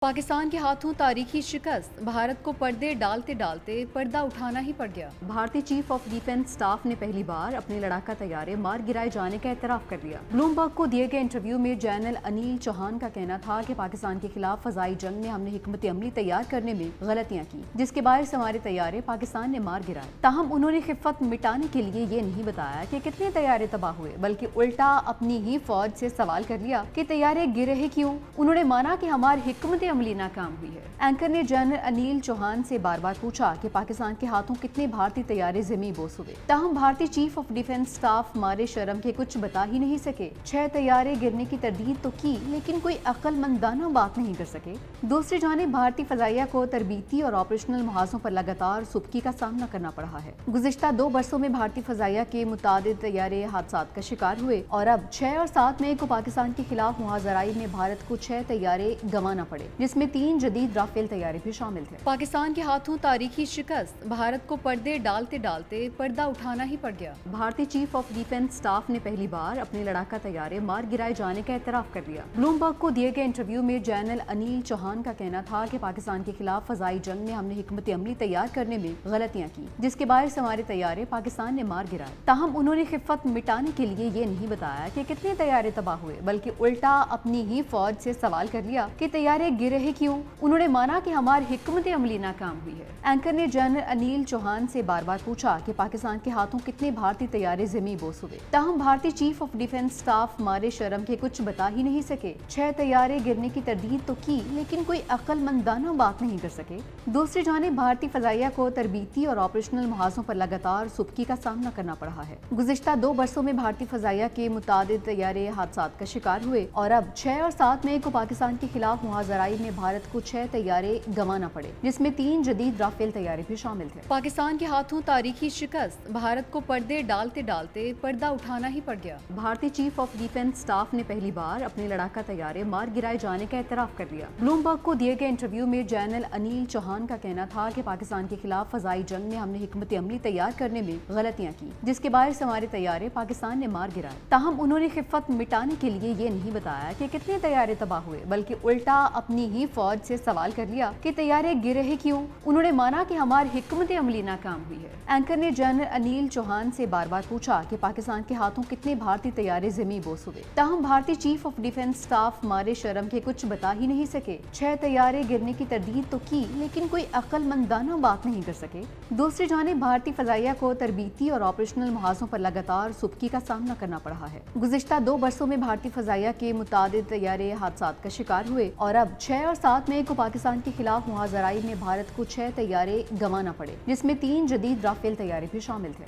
पाकिस्तान के हाथों तारीखी शिकस्त, भारत को पर्दे डालते डालते पर्दा उठाना ही पड़ गया। भारतीय चीफ ऑफ डिफेंस स्टाफ ने पहली बार अपने लड़ाका तैयारे मार गिराए जाने का एतराफ कर लिया। ब्लूमबर्ग को दिए गए इंटरव्यू में जनरल अनिल चौहान का कहना था कि पाकिस्तान के खिलाफ फजाई जंग में हमने हिकमत अमली तैयार करने में गलतियां की, जिसके बायस हमारे तैयारे पाकिस्तान ने मार गिराए। ताहम उन्होंने खिफत मिटाने के लिए ये नहीं बताया कि कितने तैयारे तबाह हुए, बल्कि उल्टा अपनी ही फौज से सवाल कर लिया कि तैयारे गिरे हैं क्यों। उन्होंने माना कि हमारी हिकमत अमली नाकाम हुई है। एंकर ने जनरल अनिल चौहान से बार बार पूछा कि पाकिस्तान के हाथों कितने भारतीय तैयारे ज़मीं बोस हुए। ताहम भारतीय चीफ ऑफ डिफेंस स्टाफ मारे शर्म के कुछ बता ही नहीं सके। 6 तैयारे गिरने की तरदीद तो की, लेकिन कोई अक्लमंदाना बात नहीं कर सके। दूसरी जानिब भारतीय फजाइया को तरबीती और ऑपरेशनल मुहाजों पर लगातार सुबकी का सामना करना पड़ा है। गुज़िश्ता 2 बरसों में भारतीय फजाइया के मुतादिद तैयारे हादसात का शिकार हुए और अब 6 और 7 मई को पाकिस्तान के खिलाफ मुहाजराई में भारत को 6 तैयारे गंवाना पड़े, जिसमें 3 जदीद राफेल तैयारे भी शामिल थे। पाकिस्तान के हाथों तारीखी शिकस्त, भारत को पर्दे डालते डालते पर्दा उठाना ही पड़ गया। भारतीय चीफ ऑफ डिफेंस स्टाफ ने पहली बार अपने लड़ाका तैयारे मार गिराए जाने का एतराफ कर लिया। ब्लूमबर्ग को दिए गए इंटरव्यू में जनरल अनिल चौहान का कहना था कि पाकिस्तान के खिलाफ फजाई जंग में हमने हिकमत अमली तैयार करने में गलतियां की, जिसके बायस हमारे तैयारे पाकिस्तान ने मार गिराए। ताहम उन्होंने खिफत मिटाने के लिए ये नहीं बताया कि कितने तैयारे तबाह हुए, बल्कि उल्टा अपनी ही फौज से सवाल कर लिया कि तैयारे गिरे हैं क्यों। उन्होंने माना कि हमारी हिकमत अमली नाकाम हुई है। एंकर ने जनरल अनिल चौहान से बार बार पूछा कि पाकिस्तान के हाथों कितने भारतीय तैयारे ज़मीं बोस हुए। ताहम भारतीय चीफ ऑफ डिफेंस स्टाफ मारे शर्म के कुछ बता ही नहीं सके। 6 तैयारे गिरने की तरदीद तो की, लेकिन कोई अक्लमंदाना बात नहीं कर सके। दूसरी जानिब भारतीय फजाइया को तरबीती और ऑपरेशनल मुहाजों पर लगातार सुबकी का सामना करना पड़ा है। गुज़िश्ता 2 बरसों में भारतीय फजाइया के मुतादिद तैयारे हादसात का शिकार हुए और अब 6 और 7 मई को पाकिस्तान के खिलाफ मुहाजराई में भारत को 6 तैयारे गंवाना पड़े, जिसमें 3 जदीद राफेल तैयारे भी शामिल थे। पाकिस्तान के हाथों तारीखी शिकस्त, भारत को पर्दे डालते डालते पर्दा उठाना ही पड़ गया। भारतीय चीफ ऑफ डिफेंस स्टाफ ने पहली बार अपने लड़ाका तैयारे मार गिराए जाने का एतराफ कर लिया। ब्लूमबर्ग को दिए गए इंटरव्यू में जनरल अनिल चौहान का कहना था कि पाकिस्तान के खिलाफ फजाई जंग में हमने हिकमत अमली तैयार करने में गलतियां की, जिसके बायस हमारे तैयारे पाकिस्तान ने मार गिराए। ताहम उन्होंने खिफत मिटाने के लिए ये नहीं बताया कि कितने तैयारे तबाह हुए, बल्कि उल्टा अपनी ही फौज से सवाल कर लिया कि तैयारे गिरे हैं क्यों। उन्होंने माना कि हमारी हिकमत अमली नाकाम हुई है। एंकर ने जनरल अनिल चौहान से बार बार पूछा कि पाकिस्तान के हाथों कितने भारतीय तैयारे ज़मीं बोस हुए। ताहम भारतीय चीफ ऑफ डिफेंस स्टाफ मारे शर्म के कुछ बता ही नहीं सके। 6 तैयारे गिरने की तरदीद तो की, लेकिन कोई अक्लमंदाना बात नहीं कर सके। दूसरी जानिब भारतीय फजाइया को तरबीती और ऑपरेशनल मुहाजों पर लगातार सुबकी का सामना करना पड़ा है। गुज़िश्ता 2 बरसों में भारतीय फजाइया के मुतादिद तैयारे हादसात का शिकार हुए और अब 6 और 7 मई को पाकिस्तान के खिलाफ मुहाजराई में भारत को 6 तैयारे गंवाना पड़े, जिसमें 3 जदीद राफेल तैयारे भी शामिल थे।